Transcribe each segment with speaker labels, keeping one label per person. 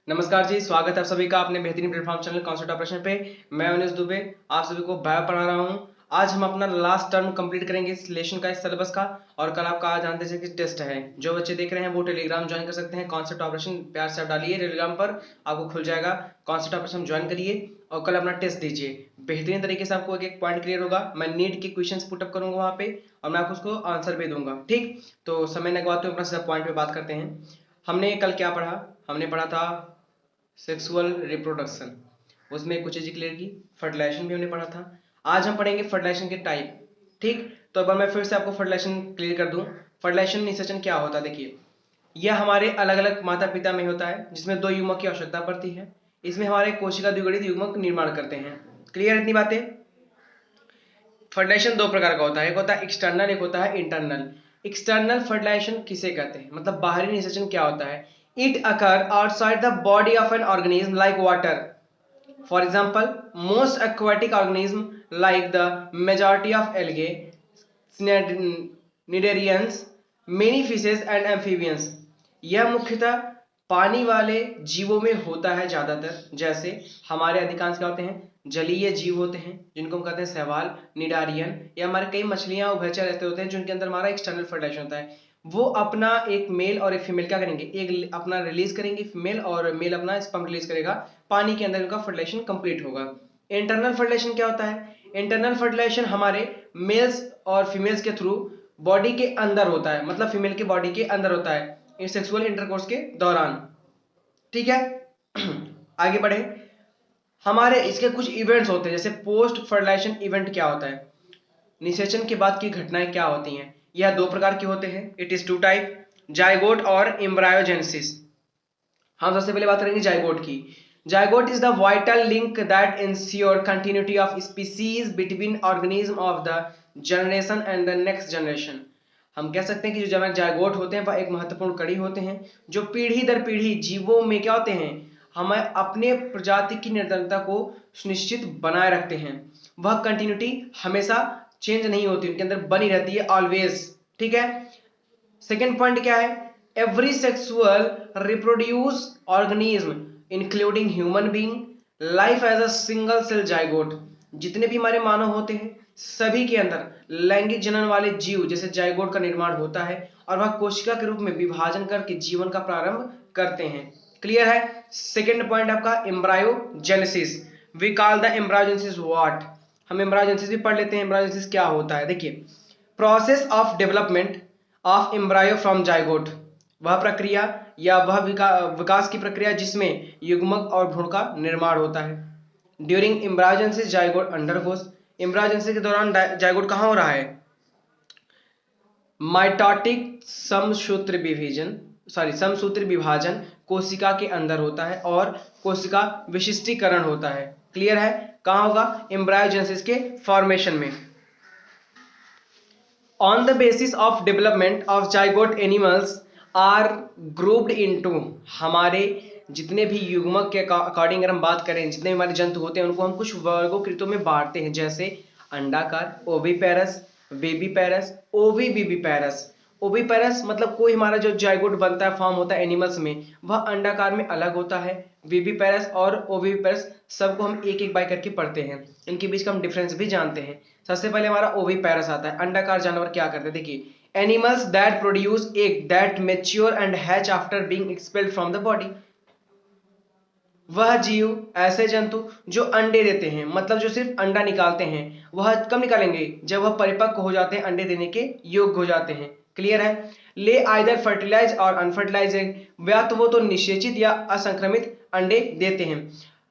Speaker 1: नमस्कार जी, स्वागत है आप सभी का अपने बेहतरीन प्लेटफॉर्म चैनल कॉन्सेप्ट ऑपरेशन पे। मैं अनिश दुबे आप सभी को बायो पढ़ा रहा हूँ। आज हम अपना लास्ट टर्म कंप्लीट करेंगे इस लेशन का, इस सिलेबस का। और कल आपका आज जानते हैं कि टेस्ट है। जो बच्चे देख रहे हैं वो टेलीग्राम ज्वाइन कर सकते हैं। कॉन्सेप्ट ऑपरेशन प्यार से आप डालिए टेलीग्राम पर, आपको खुल जाएगा। कॉन्सेप्ट ऑपरेशन ज्वाइन करिए और कल अपना टेस्ट दीजिए। बेहतरीन तरीके से आपको एक एक पॉइंट क्लियर होगा। मैं नीट के क्वेश्चन पुटअप करूंगा वहाँ पे और मैं आपको उसको आंसर भी दूंगा। ठीक, तो समय लगवाते हुए अपना सीधा पॉइंट पे बात करते हैं। हमने कल क्या पढ़ा? हमने पढ़ा था सेक्सुअल रिप्रोडक्शन, उसमें कुछ चीज़ें क्लियर की। फर्टिलाइजेशन भी हमने पढ़ा था। आज हम पढ़ेंगे फर्टिलाइजेशन के टाइप। ठीक, तो अब मैं फिर से आपको फर्टिलाइजेशन क्लियर कर दूं। फर्टिलाइजेशन निषेचन क्या होता है? देखिए, यह हमारे अलग अलग माता पिता में होता है जिसमें दो युग्मक की आवश्यकता पड़ती है। इसमें हमारे कोशिका द्विगुणित युग्मक निर्माण करते हैं। क्लियर इतनी बातें? फर्टिलाइजेशन दो प्रकार का होता है, एक होता है एक्सटर्नल, एक होता है इंटरनल। एक्सटर्नल फर्टिलाइजेशन किसे कहते हैं, मतलब बाहरी निषेचन क्या होता है? It occur outside the body of an organism like water. For example, most aquatic organisms like the majority of algae, cnidarians, many fishes and amphibians, यह मुख्यतः पानी वाले जीवों में होता है ज्यादातर। जैसे हमारे अधिकांश क्या होते हैं? जलीय जीव होते हैं जिनको हम कहते हैं शैवाल, निडारियन, या हमारे कई मछलियां उभयचर ऐसे होते हैं जिनके अंदर हमारा एक्सटर्नल फर्टिलाइजेशन होता है। वो अपना एक मेल और एक फीमेल क्या करेंगे, एक अपना रिलीज करेंगे फीमेल, और मेल अपना स्पर्म रिलीज करेगा। पानी के अंदर उनका फर्टिलाइजेशन कंप्लीट होगा। इंटरनल फर्टिलाइजेशन क्या होता है? इंटरनल फर्टिलाइजेशन हमारे मेल्स और फीमेल्स के थ्रू बॉडी के अंदर होता है, मतलब फीमेल के बॉडी के अंदर होता है सेक्सुअल इंटरकोर्स के दौरान। ठीक है, आगे बढ़े। हमारे इसके कुछ इवेंट्स होते हैं, जैसे पोस्ट फर्टिलाइजेशन इवेंट क्या होता है? निषेचन के बाद की घटनाएं क्या होती हैं? यह दो प्रकार के होते हैं। It is two type, zygote और एम्ब्रायोजेनेसिस। हम सबसे पहले बात करेंगे जाइगोट की। Zygote is the vital link that insure continuity of species between organism of the generation and the next generation. हम कह सकते हैं कि जो जाइगोट होते हैं वह एक महत्वपूर्ण कड़ी होते हैं जो पीढ़ी दर पीढ़ी जीवों में क्या होते हैं, हमें अपने प्रजाति की निरंतरता को सुनिश्चित बनाए रखते हैं। वह कंटिन्यूटी हमेशा चेंज नहीं होती, उनके अंदर बनी रहती है ऑलवेज। ठीक है, सेकेंड पॉइंट क्या है? Every sexual reproduce organism including human being life as a single cell zygote. जितने भी हमारे मानव होते हैं सभी के अंदर लैंगिक जनन वाले जीव जैसे जाइगोट का निर्माण होता है और वह कोशिका के रूप में विभाजन करके जीवन का प्रारंभ करते हैं। क्लियर है? सेकेंड पॉइंट आपका embryogenesis. We call the embryogenesis what? हम एम्ब्रायोजेनेसिस भी पढ़ लेते हैं। एम्ब्रायोजेनेसिस क्या होता है? देखिए, process of development of embryo from zygote, वह प्रक्रिया या वह विकास की प्रक्रिया जिसमें युग्मक और भ्रूण का निर्माण होता है। ड्यूरिंग एम्ब्रायोजेनेसिस जाइगोट अंडरगोस, एम्ब्रायोजेनेसिस के दौरान जाइगोट कहाँ हो रहा है? माइटोटिक समसूत्र विभाजन कोशिका के अंदर होता है और कोशिका विशिष्टीकरण होता है। क्लियर है? कहाँ होगा? एम्ब्रायोजेनेसिस के फॉर्मेशन में। On the basis of development of zygote animals are grouped into, हमारे जितने भी युग्मक के अकॉर्डिंग अगर हम बात करें, जितने भी हमारे जंतु होते हैं उनको हम कुछ वर्गों में बांटते हैं, जैसे अंडाकार, ओविपेरस, बेबीपेरस, ओविबिबिपेरस। ओविपेरस मतलब कोई हमारा जो जाइगोट बनता है, फॉर्म होता है एनिमल्स में, वह अंडाकार में अलग होता है। विबिपेरस और ओविपेरस सबको हम एक एक बाय करके पढ़ते हैं, इनके बीच का हम डिफरेंस भी जानते हैं। सबसे पहले हमारा ओविपेरस आता है। अंडाकार जानवर क्या करते हैं? देखिए, animals that produce egg that mature and hatch after being expelled from the body. वह जीव, ऐसे जंतु जो अंडे देते हैं, मतलब जो सिर्फ अंडा निकालते हैं, वह कब निकालेंगे? जब वह परिपक्व हो जाते हैं, अंडे देने के योग्य हो जाते हैं। क्लियर है? ले आइदर फर्टिलाइज और अनफर्टिलाइज एग, या तो वो तो निषेचित या असंक्रमित अंडे देते हैं।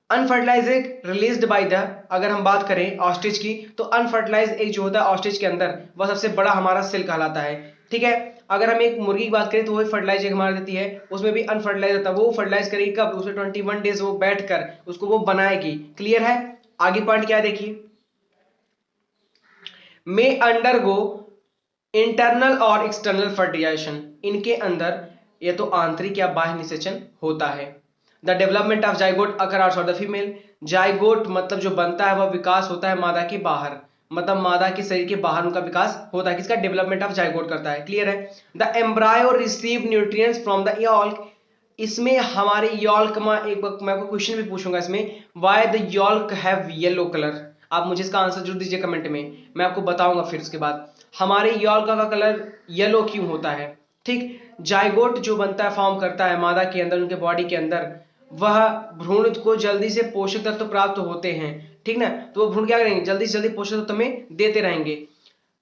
Speaker 1: Unfertilize egg released by the, अगर हम बात करें ऑस्ट्रिच की, तो अनफर्टिलाइज एग जो होता है ऑस्ट्रिच के अंदर, वह सबसे बड़ा हमारा सेल कहलाता है। ठीक है, अगर हम एक मुर्गी की बात करें तो वही फर्टिलाइज एग हमारा देती है, उसमें भी अनफर्टिलाइज होता है। वो फर्टिलाइज करेगी कब? उसमें 21 डेज वो बैठ कर उसको वो बनाएगी। क्लियर है? आगे पॉइंट क्या है देखिए, में अंडरगो इंटरनल और एक्सटर्नल फर्टिलाइजेशन, इनके अंदर ये तो आंतरिक या बाह्य निषेचन होता है। The development of zygote occur outside the female, zygote मतलब जो बनता है वह विकास होता है मादा के बाहर, मतलब मादा के शरीर के बाहर उनका विकास होता है। किसका? डेवलपमेंट ऑफ जाइगोट करता है। क्लियर है? The embryo receive nutrients from the yolk, इसमें हमारे यॉल्क में एक मैं आपको क्वेश्चन भी पूछूंगा इसमें, why the yolk have yellow colour. आप मुझे इसका आंसर जरूर दीजिए कमेंट में, मैं आपको बताऊंगा फिर उसके बाद हमारे यॉल्क का कलर येलो क्यों होता है। ठीक, जाइगोट जो बनता है, फॉर्म करता है मादा के अंदर, उनके बॉडी के अंदर, वह भ्रूण को जल्दी से पोषक तत्व प्राप्त होते हैं। ठीक ना, तो वो भ्रूण क्या करेंगे, जल्दी से जल्दी पोषक तत्व में देते रहेंगे।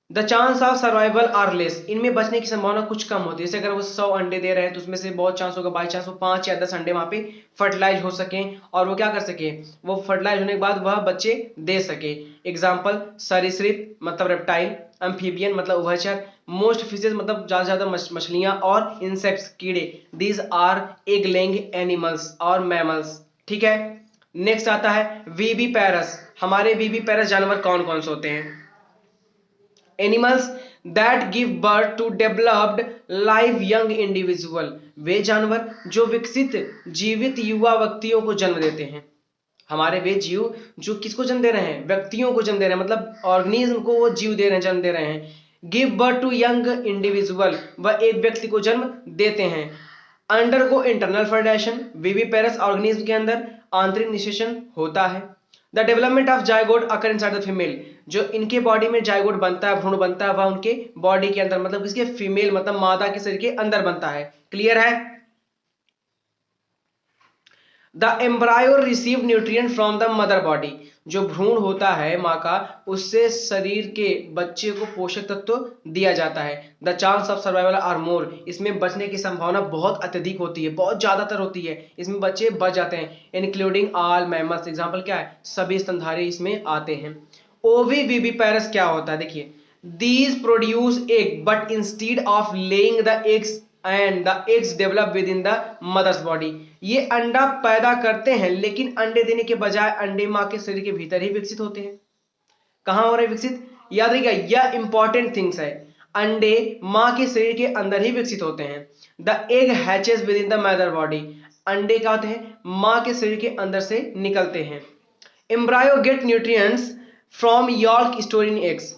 Speaker 1: The chance of survival are less, इनमें बचने की संभावना कुछ कम होती है। जैसे अगर वो 100 अंडे दे रहे हैं तो उसमें से बहुत चांस होगा बाई चांस वो 5 या 10 अंडे वहां पे फर्टिलाइज हो सके और वो क्या कर सके, वो फर्टिलाइज होने के बाद वह बच्चे दे सके। एग्जाम्पल सरीसृप मतलब रेप्टाइल, एम्फीबियन मतलब उभयचर, मोस्ट फिशेज मतलब ज्यादा से ज्यादा मछलियां, और इंसेक्ट्स कीड़े, these are egg laying animals और मैमल्स। ठीक है, नेक्स्ट आता है वीबी पैरस। हमारे वीबी पैरस जानवर कौन कौन से होते हैं, animals that give birth to developed live young individual, वे जानवर जो विकसित जीवित युवा व्यक्तियों को जन्म देते हैं। हमारे वे जीव जो किसको जन्म दे रहे हैं, व्यक्तियों को जन्म दे रहे हैं, मतलब ऑर्गेनिज्म को वो जीव दे रहे हैं, जन्म दे रहे हैं। Give birth to young individual, वह एक व्यक्ति को जन्म देते हैं। Undergo internal fertilization, viviparous organism के अंदर आंतरिक निषेचन होता है। The development of zygote occur inside the female, जो इनके बॉडी में जाइगोट बनता है, भ्रूण बनता है, वह उनके बॉडी के अंदर मतलब किसके, फीमेल मतलब मादा के शरीर के अंदर बनता है। क्लियर है। The embryo receive nutrient from the mother body, जो भ्रूण होता है माँ का, उससे शरीर के बच्चे को पोषक तत्व दिया जाता है। The chance of survival are more, इसमें बचने की संभावना बहुत अत्यधिक होती है, बहुत ज्यादातर होती है, इसमें बच्चे बच जाते हैं। इंक्लूडिंग ऑल मैमल्स, एग्जाम्पल क्या है, सभी स्तनधारी इसमें आते हैं। ओविविविपेरस क्या होता है, देखिए, these produce egg but instead of laying the eggs and the eggs develop within the mother's body, ये अंडा पैदा करते हैं लेकिन अंडे देने के बजाय अंडे मां के शरीर के भीतर ही विकसित होते हैं। कहां हो रहे विकसित, याद रखिएगा यह इंपॉर्टेंट थिंग्स है, अंडे मां के शरीर के अंदर ही विकसित होते हैं। The egg hatches with in the mother body, अंडे क्या होते हैं, मां के शरीर के अंदर से निकलते हैं। Embryo get nutrients from yolk store in eggs,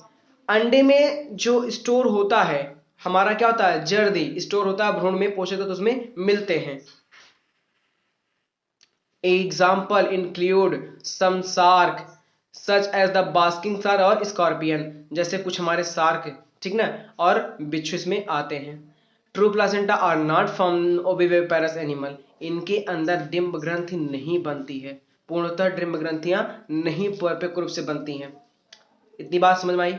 Speaker 1: अंडे में जो स्टोर होता है हमारा क्या होता है, जर्दी स्टोर होता है भ्रूण में, पोषक तत्व उसमें मिलते हैं। Example include some shark such as the basking shark और स्कॉर्पियन, जैसे कुछ हमारे शार्क, ठीक ना, और बिच्छू इसमें आते हैं। True placenta are not from ovoviviparous animal, इनके अंदर डिंब ग्रंथि नहीं बनती है, पूर्णतः डिंब ग्रंथियां नहीं परिपक्व रूप से बनती हैं। इतनी बात समझ में आई।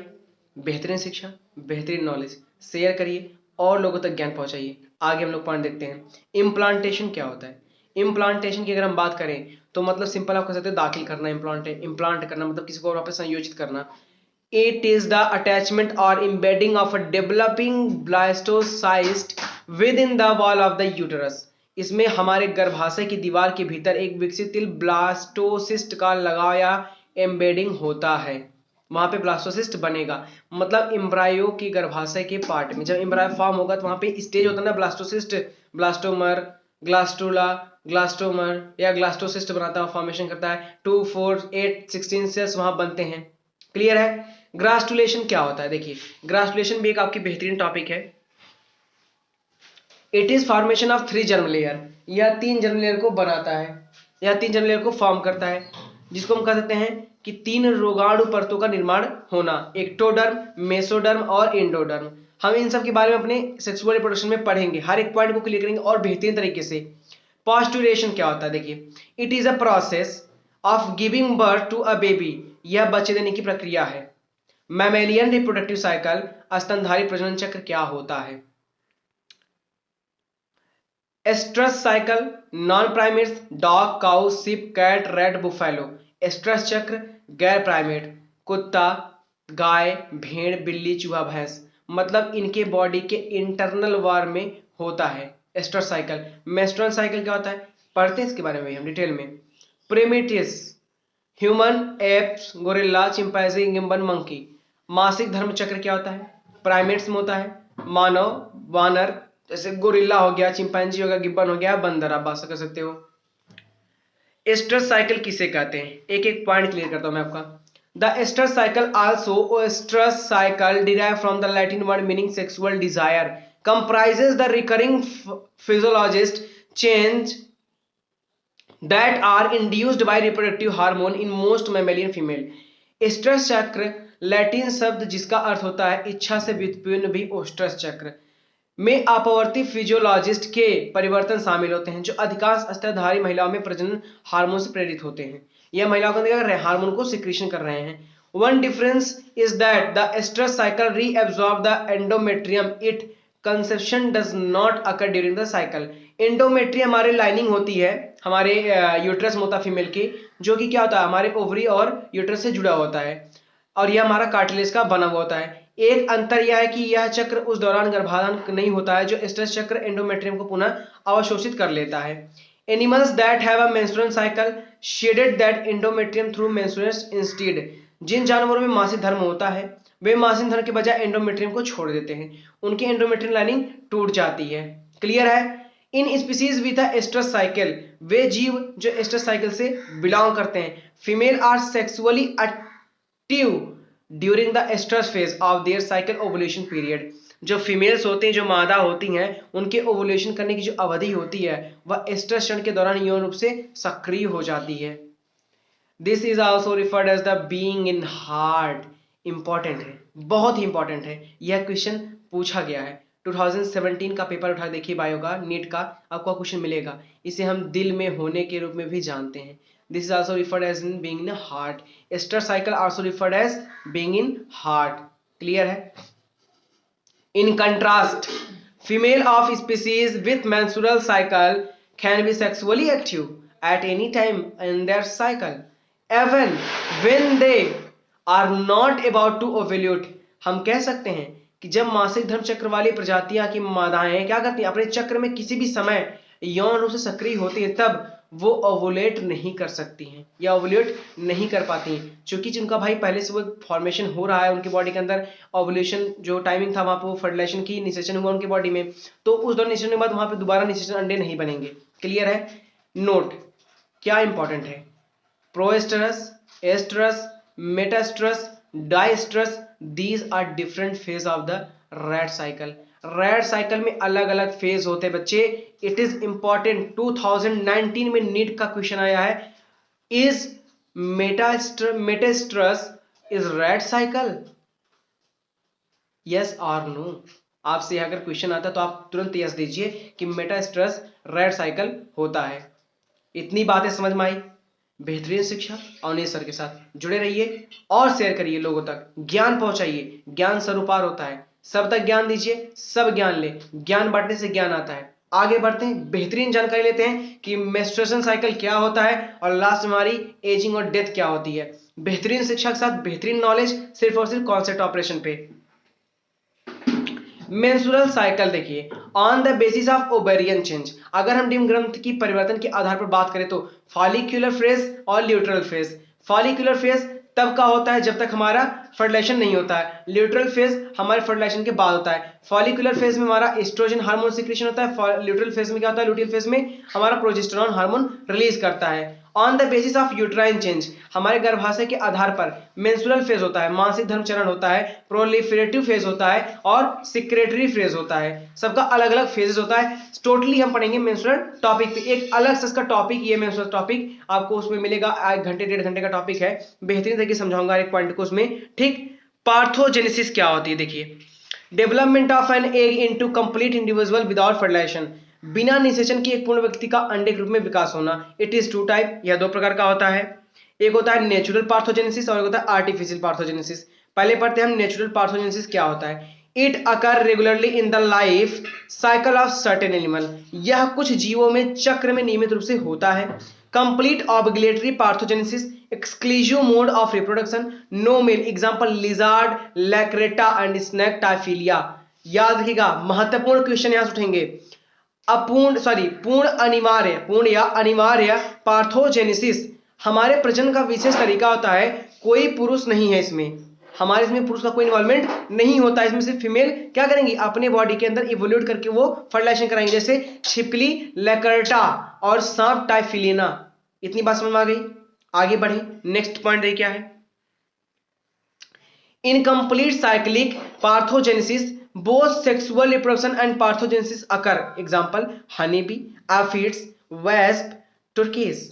Speaker 1: बेहतरीन शिक्षा, बेहतरीन नॉलेज शेयर करिए और लोगों तक ज्ञान पहुंचाइए। आगे हम लोग पॉइंट देखते हैं, इम्प्लांटेशन क्या होता है। इम्प्लांटेशन की अगर हम बात करें तो मतलब सिंपल आप कह सकते हैं दाखिल करना, इम्प्लांट करना मतलब किसी को और वापस संयोजित करना। इट इज द अटैचमेंट और embedding of a developing blastocyst within the wall of the uterus, इसमें हमारे गर्भाशय की दीवार के भीतर एक विकसित ब्लास्टोसिस्ट का लगाया एम्बेडिंग होता है, वहां पे ब्लास्टोसिस्ट बनेगा। मतलब एम्ब्रायो की गर्भाशय के पार्ट में जब एम्ब्रायो फॉर्म होगा तो वहां पे स्टेज होता है ना ब्लास्टोसिस्ट, ब्लास्टोमर, ग्लास्टूला, ग्लास्टोमर या ग्लास्टोसिस्ट बनाता है, फॉर्मेशन करता है। 2, 4, 8, 16 सेल्स वहां बनते हैं। क्लियर है। ग्रास्टुलेशन क्या होता है, देखिए ग्रास्टुलेशन भी एक आपकी बेहतरीन टॉपिक है। It is formation of 3 germ layer, यह 3 जर्म लेयर को बनाता है, यह 3 जर्म लेयर को फॉर्म करता है, जिसको हम कह सकते हैं कि 3 रोगाणु परतों का निर्माण होना, एक्टोडर्म, मेसोडर्म और एंडोडर्म। हम इन सब के बारे में अपने सेक्सुअल रिप्रोडक्शन में पढ़ेंगे, हर एक पॉइंट को क्लियर करेंगे और बेहतरीन तरीके से। पास्चुरेशन क्या होता है, देखिए it is a process of giving birth to a baby, यह बच्चे देने की प्रक्रिया है। मैमेलियन रिप्रोडक्टिव साइकिल, स्तनधारी प्रजनन चक्र क्या होता है। Estrus cycle, non primates, dog, cow, sheep, cat, rat, buffalo. Estrus चक्र गैर प्राइमेट, कुत्ता, गाय, भेड़, बिल्ली, चूहा, भैंस, मतलब इनके बॉडी के इंटरनल वॉर में होता है एस्ट्रस साइकिल। मेस्ट्रुअल साइकिल क्या होता है, पढ़ते हैं इसके बारे में हम डिटेल में। Primitives, human, apes, gorilla, chimpanzee, gibbon, monkey. मासिक धर्म चक्र क्या होता है, प्राइमेट्स में होता है। मानव, वानर जैसे गोरिल्ला हो गया, चिंपैंजी हो गया, गिब्बन हो गया, बंदर, आप बात कर सकते हो। एस्ट्रस साइकिल किसे कहते हैं, एक एक पॉइंट क्लियर करता हूं मैं आपका। The estrus cycle also estrus cycle derive from the Latin word meaning sexual desire, comprises the recurring physiologist change that are induced by reproductive hormone in most mammalian female. Estrus चक्र Latin शब्द जिसका अर्थ होता है इच्छा से व्युत्पन्न भी ओस्ट्रस चक्र में अपवर्ती फिजियोलॉजिस्ट के परिवर्तन शामिल होते हैं जो अधिकांश स्तनधारी महिलाओं में प्रजनन हार्मोन से प्रेरित होते हैं। यह महिलाओं को क्या कर रहे हैं, हार्मोन को सिक्रीशन कर रहे हैं। One difference is that the estrus cycle reabsorb the endometrium. It conception does not occur during the cycle. Endometrium हमारे लाइनिंग होती है हमारे यूट्रस में होता है फीमेल की, जो कि क्या होता है हमारे ओवरी और यूट्रस से जुड़ा होता है और यह हमारा कार्टिलेज का बना हुआ होता है। एक अंतर यह है कि यह चक्र उस दौरान गर्भाधान नहीं होता है जो एस्ट्रस चक्र एंडोमेट्रियम को पुनः अवशोषित कर लेता है। Animals that have a menstrual cycle shedded that endometrium through menstruation instead. जिन जानवरों में मासिक धर्म होता है वे मासिक धर्म के बजाय एंडोमेट्रियम को छोड़ देते हैं, उनकी एंडोमेट्रियम लाइनिंग टूट जाती है। क्लियर है? In species with estrus cycle, वे जीव जो एस्ट्रस साइकिल से बिलोंग करते हैं, female are sexually active during the estrus phase of their cycle ovulation period. जो फीमेल्स होती हैं जो मादा होती हैं उनके ओवुलेशन करने की जो अवधि होती है वह एस्ट्रस क्षण के दौरान यौन रूप से सक्रिय हो जाती है। This is also referred as the being in heat. Important है, बहुत ही इंपॉर्टेंट है, यह क्वेश्चन पूछा गया है। 2017 का पेपर उठा देखिए बायो का, नीट का, आपको क्वेश्चन मिलेगा। इसे हम दिल में होने के रूप में भी जानते हैं। This is also referred as in being in heat. Estrus cycle also referred as being in heat. Clear है? In contrast, female of species with menstrual cycle can be sexually active at any time in their cycle, even when they are not about to ovulate. हम कह सकते हैं कि जब मासिक धर्म चक्र वाली प्रजातियां की मादाएं क्या करती हैं, अपने चक्र में किसी भी समय यौन रूप से सक्रिय होती हैं, तब वो ओवुलेट नहीं कर सकती हैं या ओवुलेट नहीं कर पाती हैं, क्योंकि जिनका भाई पहले से वो फॉर्मेशन हो रहा है उनकी बॉडी के अंदर, ओवुलेशन जो टाइमिंग था वहां पर फर्टिलाइजेशन की निषेचन हुआ उनकी बॉडी में, तो उस दौरान निषेचन के बाद वहां पे दोबारा निषेचन अंडे नहीं बनेंगे। क्लियर है? नोट क्या इंपॉर्टेंट है, proestrus, estrus, metestrus, diestrus, these are different phase of the rat cycle. Rat cycle में अलग अलग फेज होते हैं बच्चे। इट इज इंपॉर्टेंट, 2019 में नीट का क्वेश्चन आया है, is metestrus is rat cycle, yes और नो। आपसे अगर क्वेश्चन आता है तो आप तुरंत यस दीजिए कि मेटास्ट्रस रैट साइकिल होता है। इतनी बातें समझ में आई? बेहतरीन शिक्षा अवनीश सर के साथ जुड़े रहिए और शेयर करिए, लोगों तक ज्ञान पहुंचाइए। ज्ञान सरोपार होता है, सब तक ज्ञान दीजिए, सब ज्ञान ले, ज्ञान बांटने से ज्ञान आता है। आगे बढ़ते हैं, बेहतरीन जानकारी लेते हैं कि मेंस्ट्रुएशन साइकिल क्या होता है और लास्ट में हमारी एजिंग और डेथ क्या होती है। बेहतरीन शिक्षा के साथ बेहतरीन नॉलेज सिर्फ और सिर्फ कॉन्सेप्ट ऑपरेशन पे। मेंस्ट्रुअल साइकिल देखिए, on the basis of ovarian change, अगर हम डिम्ब ग्रंथ की परिवर्तन के आधार पर बात करें तो फॉलिक्यूलर फेज और ल्यूट्रल फेज। फॉलिक्यूलर फेज तब का होता है जब तक हमारा फर्टिलाइजेशन नहीं होता है, ल्यूट्रल फेज हमारे फर्टिलाइजेशन के बाद होता है। फॉलिक्यूलर फेज में हमारा एस्ट्रोजन हार्मोन सिक्रीशन होता है, ल्यूट्रल फेज में क्या होता है, ल्यूटियल फेज में हमारा प्रोजेस्टेरोन हार्मोन रिलीज करता है। On the basis of uterine change, हमारे गर्भाशय के आधार पर मेंस्ट्रुअल फेज होता है, मासिक धर्म चरण होता है, प्रोलिफरेटिव फेज होता है और सिक्रेटरी फेज होता है। सबका अलग अलग फेजेस होता है। टोटली हम पढ़ेंगे मेंस्ट्रुअल टॉपिक पे, एक अलग से इसका टॉपिक, ये मेंस्ट्रुअल टॉपिक आपको उसमें मिलेगा, 1 घंटे 1.5 घंटे का टॉपिक है, बेहतरीन तरीके से समझाऊंगा एक पॉइंट को उसमें। ठीक, पार्थोजेनेसिस क्या होती है देखिए, development of an egg into complete individual without fertilization, बिना निषेचन की एक पूर्ण व्यक्ति का अंडे के रूप में विकास होना। इट इज 2 टाइप, यह 2 प्रकार का होता है। एक होता है नेचुरल पार्थोजेनेसिस और एक होता है आर्टिफिशियल पार्थोजेनेसिस। पहले पढ़ते हैं हम नेचुरल पार्थोजेनेसिस क्या होता है। It occur regularly in the life cycle of certain animal, यह कुछ जीवों में चक्र में नियमित रूप से होता है। Complete obligatory parthenogenesis, exclusive mode of reproduction, no male, example lizard, lacerta and snake typhlina. याद रखिएगा, महत्वपूर्ण क्वेश्चन यहां से उठेंगे। पूर्ण या अनिवार्य पार्थोजेनेसिस, हमारे प्रजनन का विशेष तरीका होता है, कोई पुरुष नहीं है इसमें, हमारे इसमें पुरुष का कोई इन्वॉल्वमेंट नहीं होता है, इसमें सिर्फ फीमेल क्या करेंगी, अपने बॉडी के अंदर इवोल्यूट करके वो फर्टिलाइजेशन कराएंगे, जैसे छिपकली लैकर्टा और सांप टाइफिलिना। इतनी बात समझ में आ गई? आगे बढ़े, नेक्स्ट पॉइंट देखिए क्या है। Incomplete cyclic parthenogenesis, both sexual reproduction and parthenogenesis occur, example honey bee aphids, wasp, turkeys.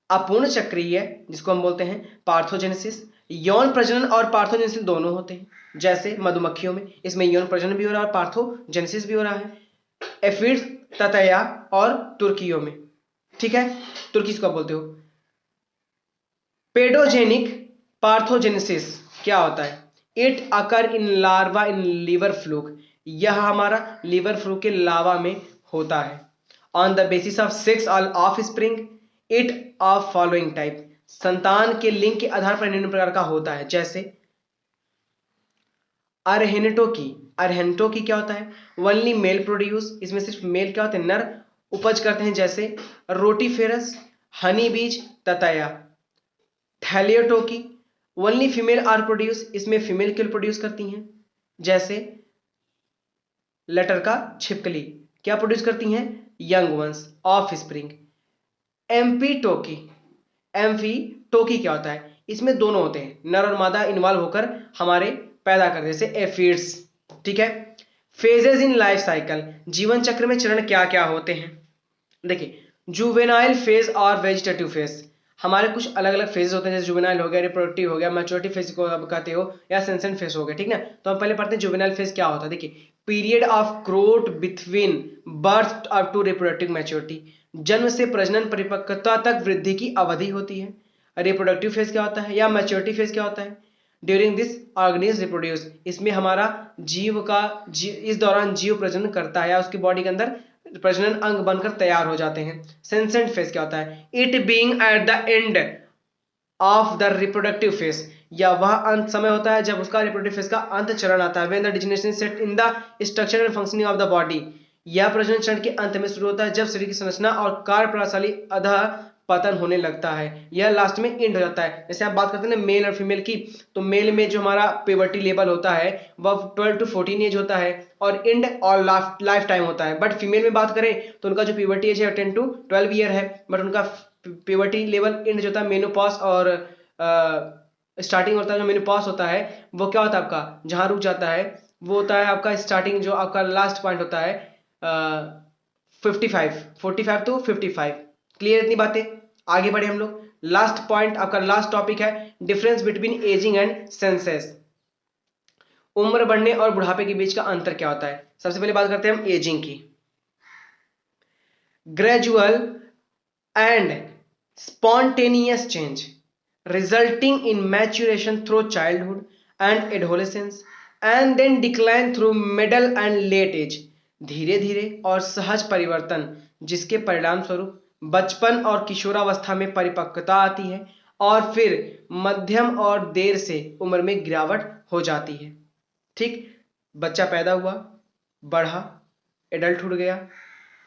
Speaker 1: अपूर्ण चक्रीय जिसको हम बोलते हैं पार्थोजेनेसिस, यौन प्रजनन और पार्थोजेनेसिस दोनों होते हैं। जैसे मधुमक्खियों में इसमें यौन प्रजनन भी हो रहा है और पार्थोजेनेसिस भी हो रहा है। एफिड्स, ततैया और तुर्कियों में, ठीक है, तुर्कीज को बोलते हो। पेडोजेनिक पार्थोजेनेसिस क्या होता है? It occur in larva in liver fluke, यह हमारा लीवर फ्लूक के लावा में होता है। On the basis of sex offspring it of following type, संतान के लिंग के आधार पर निम्न प्रकार का होता है। जैसे अरहेनेटोकी क्या होता है? ओनली मेल प्रोड्यूस, इसमें सिर्फ मेल क्या होते हैं? नर उपज करते हैं। जैसे रोटीफेरस, हनी बीज, ततैया। थैलियोटोकी ओनली फीमेल आर प्रोड्यूस, इसमें फीमेल केवल प्रोड्यूस करती हैं। जैसे लेटर का छिपकली क्या प्रोड्यूस करती हैं? Young ones offspring. Amphitoky क्या होता है? इसमें दोनों होते हैं, नर और मादा इन्वॉल्व होकर हमारे पैदा करते हैं, जैसे एफिड्स, ठीक है। फेजेस इन लाइफ साइकिल, जीवन चक्र में चरण क्या क्या होते हैं? देखिए, जुवेनाइल फेज और वेजिटेटिव फेज, हमारे कुछ अलग अलग फेज होते हैं। जैसे जुवेनाइल हो गया, रिप्रोडक्टिव हो गया, मैच्योरिटी फेज को आप कहते हो, या सेंसेंट फेज हो गया, ठीक ना। तो हम पहले पढ़ते हैं जुवेनाइल फेज क्या होता है। देखिए, period of growth between birth up to reproductive maturity, जन्म से प्रजनन परिपक्वता तक वृद्धि की अवधि होती है। रिप्रोडक्टिव फेज क्या होता है या मैच्योरिटी फेज क्या होता है? ड्यूरिंग दिस ऑर्गेनिज्म रिप्रोड्यूस, इसमें हमारा इस दौरान जीव प्रजनन करता है या उसकी बॉडी के अंदर प्रजनन अंग बनकर तैयार हो जाते हैं। सेंसेंट फेज क्या होता है? It being at the end of the reproductive phase, या वह अंत समय होता है जब उसका रिप्रोडक्टिव फेज का अंत चरण आता है। When the degeneration set in the structure and functioning of the body, यह प्रजनन चरण के अंत में शुरू होता है जब शरीर की संरचना और कार्य प्रणाली अधः पतन होने लगता है। यह लास्ट में एंड हो जाता है। जैसे आप बात करते हैं ना मेल और फीमेल की, तो मेल में जो हमारा प्यूबर्टी लेवल होता है वह 12 to 14 एज होता है और एंड और लाइफ टाइम होता है। बट फीमेल में बात करें तो उनका जो प्यूबर्टी एज है 10 to 12 ईयर है, बट उनका प्यूबर्टी लेवल एंड जो होता है मेनोपॉज और स्टार्टिंग होता है जो मेनोपॉज होता है वो क्या होता है आपका, जहां रुक जाता है वो होता है आपका स्टार्टिंग, जो आपका लास्ट पॉइंट होता है 45 to 55। क्लियर इतनी बातें? आगे बढ़े हम लोग। लास्ट पॉइंट आपका लास्ट टॉपिक है difference between ageing and senses, उम्र बढ़ने और बुढ़ापे के बीच का अंतर क्या होता है। सबसे पहले बात करते हैं हम एजिंग की। Gradual and spontaneous change resulting in maturation through childhood and adolescence and then decline through middle and late age, धीरे धीरे और सहज परिवर्तन जिसके परिणाम स्वरूप बचपन और किशोरावस्था में परिपक्वता आती है और फिर मध्यम और देर से उम्र में गिरावट हो जाती है। ठीक, बच्चा पैदा हुआ, बढ़ा, एडल्टहुड गया,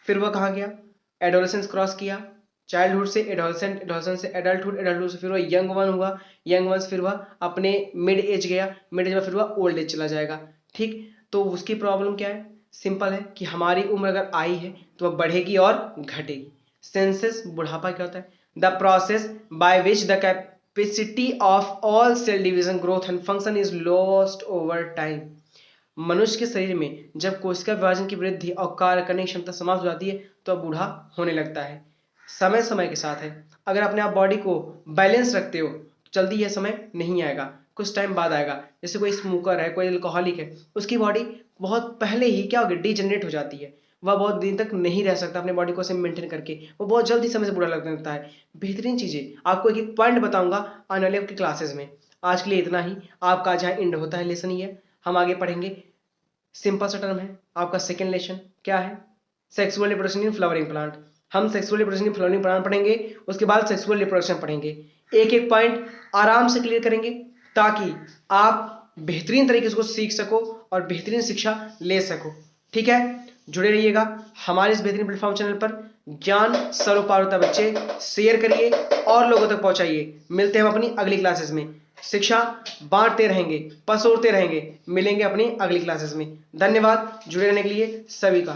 Speaker 1: फिर वह कहाँ गया? एडोलेसेंस क्रॉस किया, चाइल्डहुड से एडोलेसेंट, एडोलेसेंट से एडल्टहुड, एडल्टहुड से फिर वह यंग वन हुआ, यंग वन से फिर वह अपने मिड एज गया, मिड एज में फिर वह ओल्ड एज चला जाएगा। ठीक, तो उसकी प्रॉब्लम क्या है? सिंपल है कि हमारी उम्र अगर आई है तो वह बढ़ेगी और घटेगी। सेंसेस बुढ़ापा क्या होता है? The process by which the capacity of all cell division growth and function is lost over time, मनुष्य के शरीर में जब कोशिका विभाजन की वृद्धि और कार्य करने की क्षमता समाप्त हो जाती है तो बूढ़ा होने लगता है। समय समय के साथ है, अगर अपने आप बॉडी को बैलेंस रखते हो तो जल्दी यह समय नहीं आएगा, कुछ टाइम बाद आएगा। जैसे कोई स्मोकर है, कोई अल्कोहलिक है, उसकी बॉडी बहुत पहले ही क्या होगी? डीजनरेट हो जाती है, वह बहुत दिन तक नहीं रह सकता अपने बॉडी को ऐसे मेंटेन करके, वो बहुत जल्दी समय से बुरा लगने लगता है। बेहतरीन चीजें आपको एक पॉइंट बताऊंगा आने वाले आपकी क्लासेस में। आज के लिए इतना ही, आपका जहाँ एंड होता है लेसन ये, हम आगे पढ़ेंगे। सिंपल सा टर्म है आपका सेकेंड लेसन, क्या है? Sexual reproduction in flowering plant. हम sexual reproduction in flowering plant पढ़ेंगे, उसके बाद सेक्सुअल रिप्रोडक्शन पढ़ेंगे। एक एक पॉइंट आराम से क्लियर करेंगे ताकि आप बेहतरीन तरीके से उसको सीख सको और बेहतरीन शिक्षा ले सको। ठीक है, जुड़े रहिएगा हमारे इस बेहतरीन प्लेटफॉर्म चैनल पर। ज्ञान सर्वपारता बच्चे शेयर करिए और लोगों तक पहुंचाइए। मिलते हैं हम अपनी अगली क्लासेस में, शिक्षा बांटते रहेंगे, पसोरते रहेंगे। मिलेंगे अपनी अगली क्लासेस में। धन्यवाद जुड़े रहने के लिए सभी का।